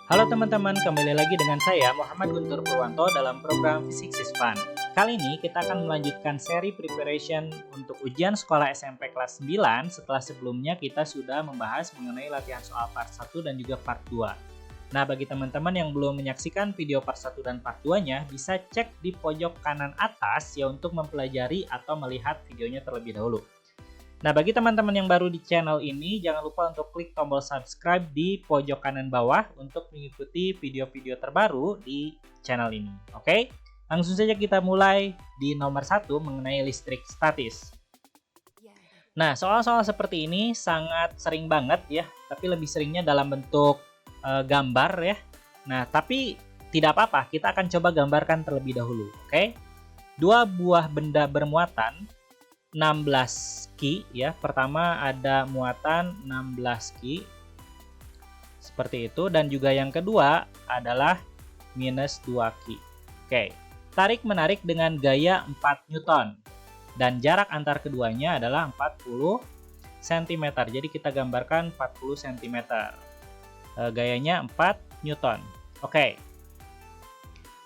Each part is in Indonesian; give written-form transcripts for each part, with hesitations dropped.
Halo teman-teman, kembali lagi dengan saya Muhammad Guntur Purwanto dalam program Physics is Fun. Kali ini kita akan melanjutkan seri preparation untuk ujian sekolah SMP kelas 9 setelah sebelumnya kita sudah membahas mengenai latihan soal part 1 dan juga part 2. Nah, bagi teman-teman yang belum menyaksikan video part 1 dan part 2-nya, bisa cek di pojok kanan atas ya untuk mempelajari atau melihat videonya terlebih dahulu. Nah, bagi teman-teman yang baru di channel ini, jangan lupa untuk klik tombol subscribe di pojok kanan bawah untuk mengikuti video-video terbaru di channel ini. Oke, langsung saja kita mulai di nomor 1 mengenai listrik statis. Nah, soal-soal seperti ini sangat sering banget ya, tapi lebih seringnya dalam bentuk gambar ya. Nah, tapi tidak apa-apa, kita akan coba gambarkan terlebih dahulu. Oke, dua buah benda bermuatan 16 Ki ya. Pertama ada muatan 16 Ki seperti itu, dan juga yang kedua adalah minus 2 Ki. Oke, tarik menarik dengan gaya 4 Newton dan jarak antar keduanya adalah 40 cm. Jadi kita gambarkan 40 cm. Gayanya 4 Newton. Oke,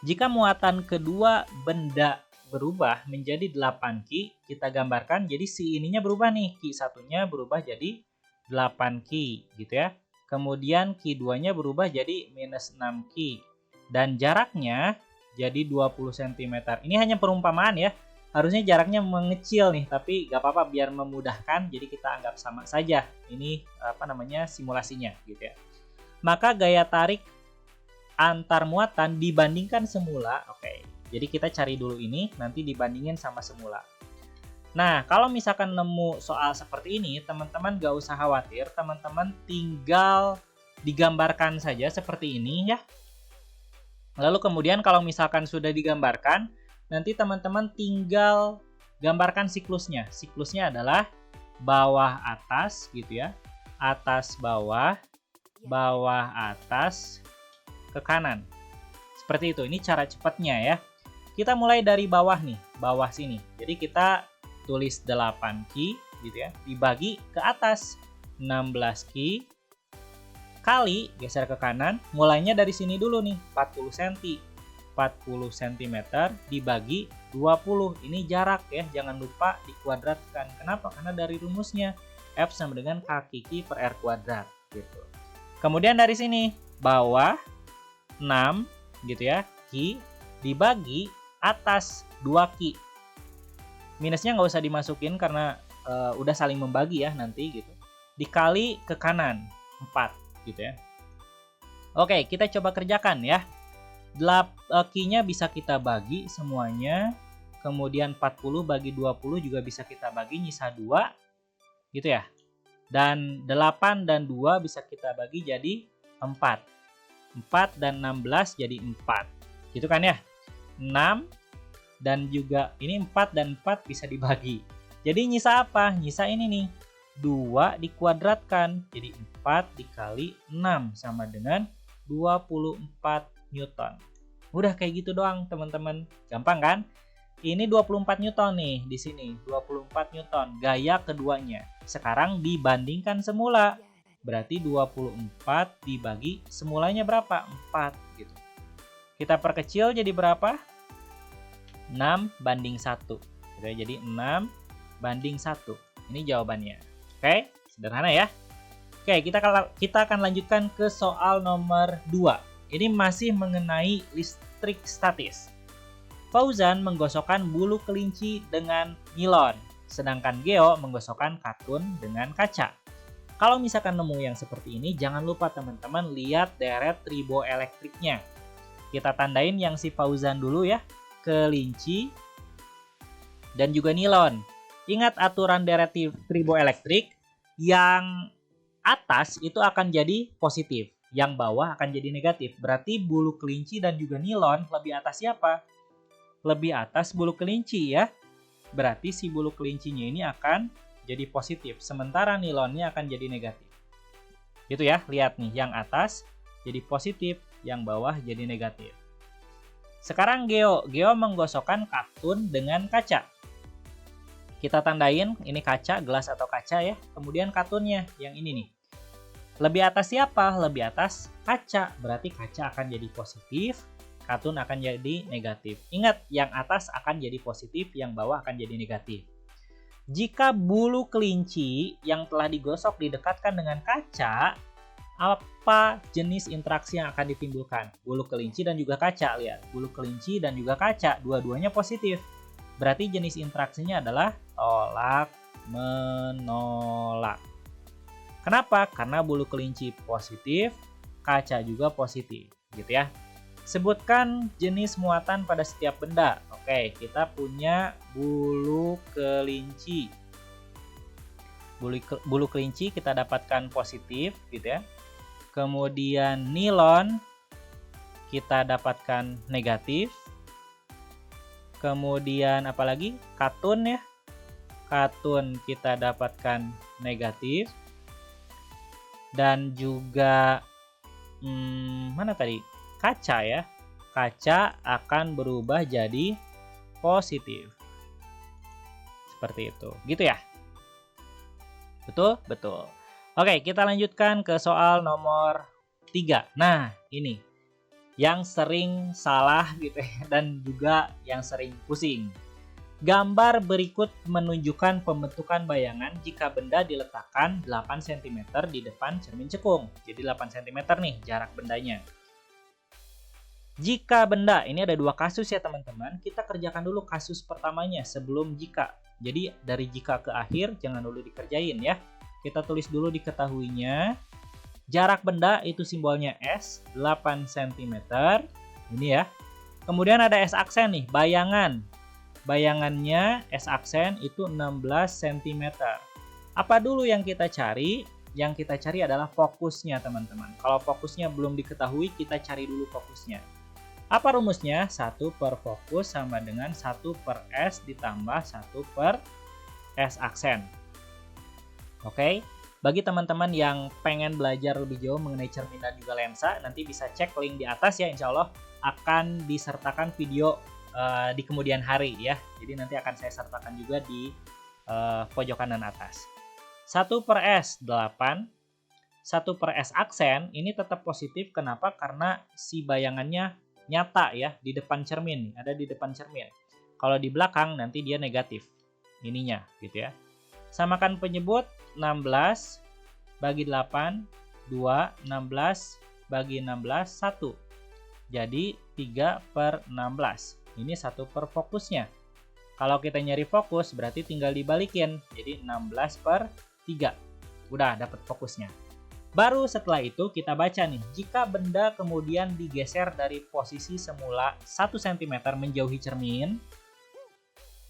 jika muatan kedua benda berubah menjadi 8 Ki, kita gambarkan jadi si ininya berubah nih, Ki satunya berubah jadi 8 Ki gitu ya. Kemudian Ki 2-nya berubah jadi minus 6 Ki dan jaraknya jadi 20 cm. Ini hanya perumpamaan ya, harusnya jaraknya mengecil nih, tapi gak apa-apa biar memudahkan, jadi kita anggap sama saja. Ini simulasinya gitu ya. Maka gaya tarik antar muatan dibandingkan semula. Oke, jadi kita cari dulu ini, nanti dibandingin sama semula. Nah, kalau misalkan nemu soal seperti ini, teman-teman gak usah khawatir, teman-teman tinggal digambarkan saja seperti ini ya. Lalu kemudian kalau misalkan sudah digambarkan, nanti teman-teman tinggal gambarkan siklusnya. Siklusnya adalah bawah atas gitu ya, atas bawah, bawah atas, ke kanan. Seperti itu, ini cara cepatnya ya. Kita mulai dari bawah nih, bawah sini. Jadi kita tulis 8 Ki gitu ya, dibagi ke atas 16 Ki kali geser ke kanan, mulainya dari sini dulu nih, 40 cm. 40 cm dibagi 20. Ini jarak ya, jangan lupa dikuadratkan. Kenapa? Karena dari rumusnya F sama dengan K Ki per R kuadrat gitu. Kemudian dari sini bawah 6 gitu ya, Ki dibagi atas 2 Ki. Minusnya nggak usah dimasukin karena udah saling membagi ya nanti gitu. Dikali ke kanan 4 gitu ya. Oke, kita coba kerjakan ya. Ki-nya bisa kita bagi semuanya. Kemudian 40 bagi 20 juga bisa kita bagi, nyisa 2 gitu ya. Dan 8 dan 2 bisa kita bagi jadi 4. 4 dan 16 jadi 4. Gitu kan ya? 6 dan juga ini 4 dan 4 bisa dibagi. Jadi nyisa apa? Nyisa ini nih. 2 dikuadratkan. Jadi 4 dikali 6 sama dengan 24 Newton. Udah kayak gitu doang teman-teman. Gampang kan? Ini 24 Newton nih di sini. 24 Newton gaya keduanya. Sekarang dibandingkan semula. Berarti 24 dibagi semulanya berapa? 4 gitu. Kita perkecil jadi berapa? 6 banding 1. Jadi 6 banding 1. Ini jawabannya. Oke, sederhana ya. Oke, kita akan lanjutkan ke soal nomor 2. Ini masih mengenai listrik statis. Fauzan menggosokkan bulu kelinci dengan nilon, sedangkan Geo menggosokkan katun dengan kaca. Kalau misalkan nemu yang seperti ini, jangan lupa teman-teman lihat deret triboelektriknya. Kita tandain yang si Fauzan dulu ya, kelinci dan juga nilon. Ingat aturan deret triboelektrik, yang atas itu akan jadi positif, yang bawah akan jadi negatif. Berarti bulu kelinci dan juga nilon lebih atas siapa? Lebih atas bulu kelinci ya. Berarti si bulu kelincinya ini akan jadi positif, sementara nilonnya akan jadi negatif. Gitu ya, lihat nih, yang atas jadi positif, yang bawah jadi negatif. Sekarang Geo menggosokkan katun dengan kaca. Kita tandain ini kaca, gelas atau kaca ya. Kemudian katunnya yang ini nih. Lebih atas siapa? Lebih atas kaca. Berarti kaca akan jadi positif, katun akan jadi negatif. Ingat, yang atas akan jadi positif, yang bawah akan jadi negatif. Jika bulu kelinci yang telah digosok didekatkan dengan kaca, apa jenis interaksi yang akan ditimbulkan? Bulu kelinci dan juga kaca, lihat. Bulu kelinci dan juga kaca, dua-duanya positif. Berarti jenis interaksinya adalah tolak menolak. Kenapa? Karena bulu kelinci positif, kaca juga positif, gitu ya. Sebutkan jenis muatan pada setiap benda. Oke, kita punya bulu kelinci. Bulu kelinci kita dapatkan positif, gitu ya. Kemudian nilon kita dapatkan negatif. Kemudian apalagi? Katun ya. Katun kita dapatkan negatif. Dan juga mana tadi? Kaca ya. Kaca akan berubah jadi positif. Seperti itu. Gitu ya? Betul? Betul. Oke, kita lanjutkan ke soal nomor 3. Nah, ini yang sering salah gitu ya, dan juga yang sering pusing. Gambar berikut menunjukkan pembentukan bayangan jika benda diletakkan 8 cm di depan cermin cekung. Jadi 8 cm nih jarak bendanya. Jika benda, ini ada dua kasus ya teman-teman. Kita kerjakan dulu kasus pertamanya sebelum jika. Jadi dari jika ke akhir jangan dulu dikerjain ya. Kita tulis dulu diketahuinya. Jarak benda itu simbolnya S, 8 cm. Ini ya. Kemudian ada S aksen nih, bayangan. Bayangannya S aksen itu 16 cm. Apa dulu yang kita cari? Yang kita cari adalah fokusnya teman-teman. Kalau fokusnya belum diketahui, kita cari dulu fokusnya. Apa rumusnya? 1 per fokus sama dengan 1 per S ditambah 1 per S aksen. Oke, bagi teman-teman yang pengen belajar lebih jauh mengenai cermin dan juga lensa, nanti bisa cek link di atas ya, insya Allah akan disertakan video di kemudian hari ya. Jadi nanti akan saya sertakan juga di pojok kanan atas. 1 per S 8, 1 per S aksen ini tetap positif. Kenapa? Karena si bayangannya nyata ya di depan cermin, ada di depan cermin. Kalau di belakang nanti dia negatif ininya gitu ya. Samakan penyebut 16 bagi 8, 2, 16 bagi 16, 1. Jadi 3 per 16. Ini 1 per fokusnya. Kalau kita nyari fokus berarti tinggal dibalikin. Jadi 16 per 3. Udah dapat fokusnya. Baru setelah itu kita baca nih. Jika benda kemudian digeser dari posisi semula 1 cm menjauhi cermin,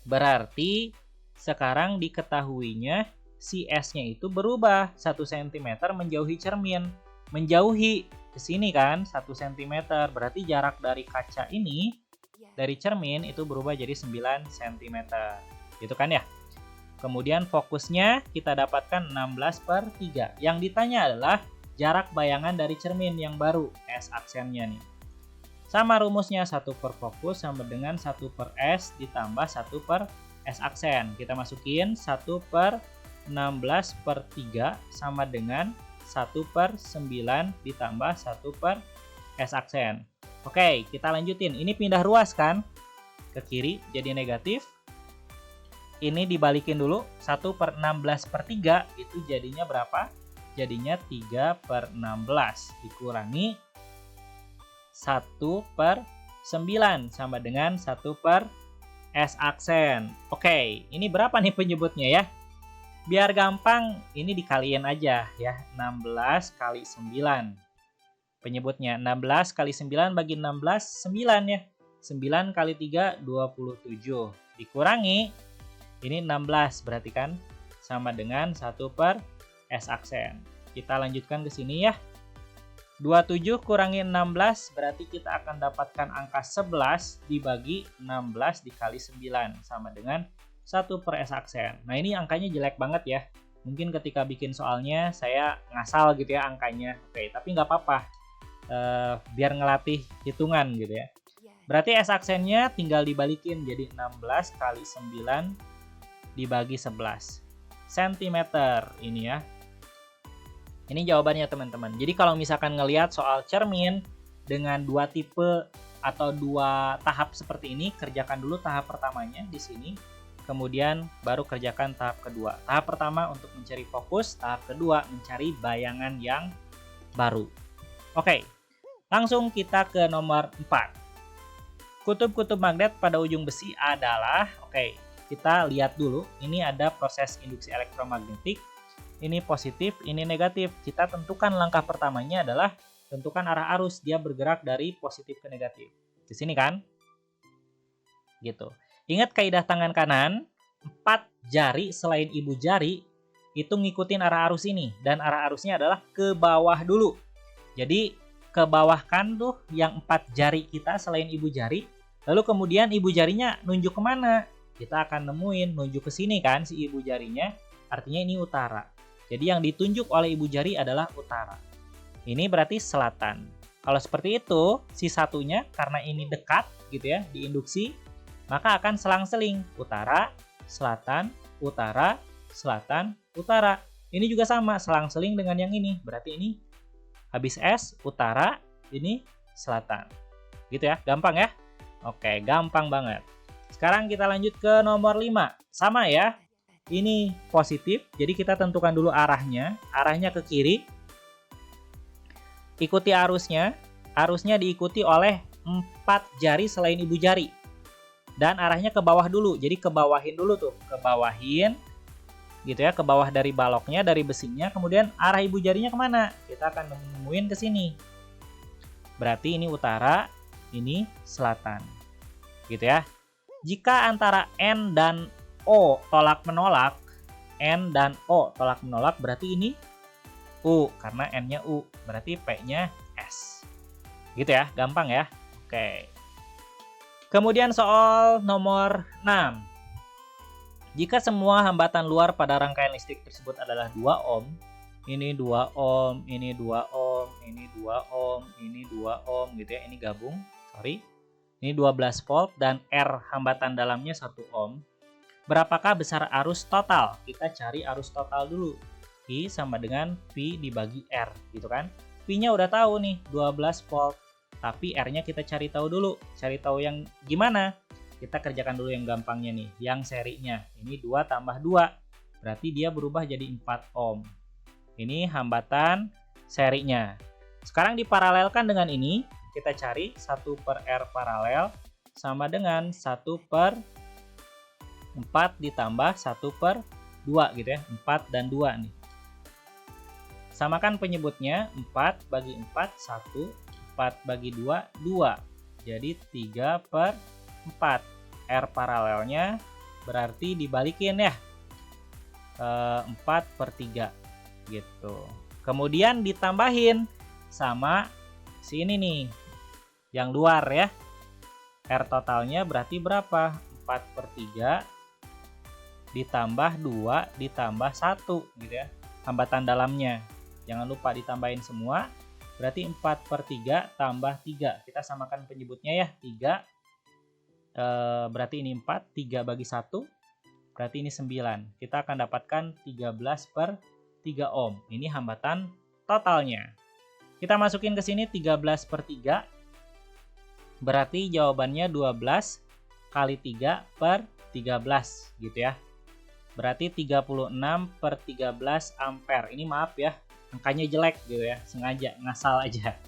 berarti sekarang diketahuinya si S-nya itu berubah 1 cm menjauhi cermin. Menjauhi ke sini kan 1 cm. Berarti jarak dari kaca ini dari cermin itu berubah jadi 9 cm. Gitu kan ya? Kemudian fokusnya kita dapatkan 16 per 3. Yang ditanya adalah jarak bayangan dari cermin yang baru, S aksennya nih. Sama rumusnya 1 per fokus sama dengan 1 per S ditambah 1 per S aksen. Kita masukin 1 per 16 per 3 sama dengan 1 per 9 ditambah 1 per S aksen. Oke, kita lanjutin. Ini pindah ruas kan? Ke kiri jadi negatif. Ini dibalikin dulu. 1 per 16 per 3 itu jadinya berapa? Jadinya 3 per 16 dikurangi 1 per 9 sama dengan 1 per S aksen. Oke, ini berapa nih penyebutnya ya? Biar gampang, ini dikaliin aja ya. 16 kali 9. Penyebutnya 16 kali 9 bagi 16, 9 ya. 9 kali 3, 27. Dikurangi, ini 16 berarti kan sama dengan 1 per S aksen. Kita lanjutkan ke sini ya. 27 kurangi 16 berarti kita akan dapatkan angka 11 dibagi 16 dikali 9 sama dengan 1 per S aksen. Nah ini angkanya jelek banget ya. Mungkin ketika bikin soalnya saya ngasal gitu ya angkanya. Oke, tapi nggak apa-apa. Biar ngelatih hitungan gitu ya. Berarti S aksennya tinggal dibalikin jadi 16 kali 9 dibagi 11 cm ini ya. Ini jawabannya teman-teman. Jadi kalau misalkan ngelihat soal cermin dengan dua tipe atau dua tahap seperti ini, kerjakan dulu tahap pertamanya di sini, kemudian baru kerjakan tahap kedua. Tahap pertama untuk mencari fokus, tahap kedua mencari bayangan yang baru. Oke, langsung kita ke nomor 4. Kutub-kutub magnet pada ujung besi adalah, oke, kita lihat dulu, ini ada proses induksi elektromagnetik, ini positif, ini negatif. Kita tentukan langkah pertamanya adalah tentukan arah arus, dia bergerak dari positif ke negatif. Di sini kan? Gitu. Ingat kaidah tangan kanan, 4 jari selain ibu jari itu ngikutin arah arus ini, dan arah arusnya adalah ke bawah dulu. Jadi ke bawah kan tuh yang 4 jari kita selain ibu jari, lalu kemudian ibu jarinya nunjuk kemana? Kita akan nemuin nunjuk ke sini kan si ibu jarinya, artinya ini utara. Jadi yang ditunjuk oleh ibu jari adalah utara. Ini berarti selatan. Kalau seperti itu, si satunya karena ini dekat gitu ya, diinduksi, maka akan selang-seling utara, selatan, utara, selatan, utara. Ini juga sama, selang-seling dengan yang ini. Berarti ini habis S, utara, ini selatan. Gitu ya, gampang ya? Oke, gampang banget. Sekarang kita lanjut ke nomor 5. Sama ya, ini positif, jadi kita tentukan dulu arahnya. Arahnya ke kiri. Ikuti arusnya. Arusnya diikuti oleh 4 jari selain ibu jari. Dan arahnya ke bawah dulu, jadi ke bawahin dulu tuh. Ke bawahin, gitu ya, ke bawah dari baloknya, dari besinya. Kemudian arah ibu jarinya kemana? Kita akan nemuin ke sini. Berarti ini utara, ini selatan. Gitu ya. Jika antara N dan O tolak menolak, N dan O tolak menolak, berarti ini U, karena N-nya U, berarti P-nya S. Gitu ya, gampang ya. Oke. Kemudian soal nomor 6. Jika semua hambatan luar pada rangkaian listrik tersebut adalah 2 ohm, ini 2 ohm, ini 2 ohm, ini 2 ohm, ini 2 ohm gitu ya, ini gabung, sorry. Ini 12 volt dan R hambatan dalamnya 1 ohm. Berapakah besar arus total? Kita cari arus total dulu. I sama dengan V dibagi R, gitu kan? V-nya udah tahu nih, 12 volt. Tapi R-nya kita cari tahu dulu. Cari tahu yang gimana? Kita kerjakan dulu yang gampangnya nih, yang serinya. Ini 2 tambah 2. Berarti dia berubah jadi 4 ohm. Ini hambatan serinya. Sekarang diparalelkan dengan ini. Kita cari 1 per R paralel sama dengan 1 per 4 ditambah 1 per 2 gitu ya. 4 dan 2 nih. Samakan penyebutnya, 4 bagi 4, 1. 4 bagi 2, 2. Jadi 3 per 4. R paralelnya berarti dibalikin ya. 4 per 3 gitu. Kemudian ditambahin sama si ini nih. Yang luar ya. R totalnya berarti berapa? 4 per 3 ditambah 2 ditambah 1 gitu ya. Hambatan dalamnya. Jangan lupa ditambahin semua. Berarti 4 per 3 tambah 3. Kita samakan penyebutnya ya. 3. Berarti ini 4. 3 bagi 1. Berarti ini 9. Kita akan dapatkan 13 per 3 ohm. Ini hambatan totalnya. Kita masukin ke sini 13 per 3. Berarti jawabannya 12 kali 3 per 13 gitu ya. Berarti 36 per 13 ampere. Ini maaf ya, angkanya jelek gitu ya, sengaja, ngasal aja.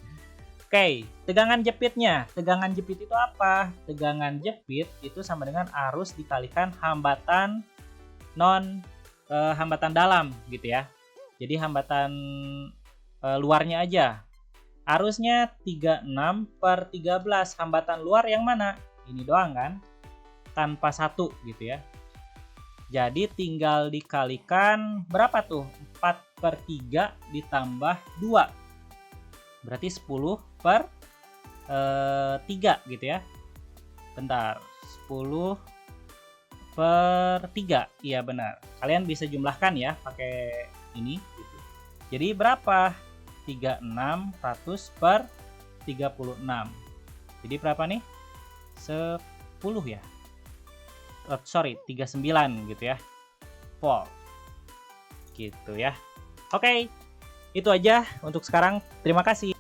Oke, tegangan jepitnya. Tegangan jepit itu apa? Tegangan jepit itu sama dengan arus dikalikan hambatan hambatan dalam gitu ya. Jadi hambatan luarnya aja. Arusnya 36 per 13. Hambatan luar yang mana? Ini doang kan? Tanpa 1 gitu ya. Jadi tinggal dikalikan berapa tuh? 4 per 3 ditambah 2. Berarti 10 per 3 gitu ya. Bentar. 10 per 3. Iya benar. Kalian bisa jumlahkan ya pakai ini gitu. Jadi berapa? 36 per 36. Jadi berapa nih? 10 ya. Sorry, 39 gitu ya. Volt. Gitu ya. Oke. Itu aja untuk sekarang. Terima kasih.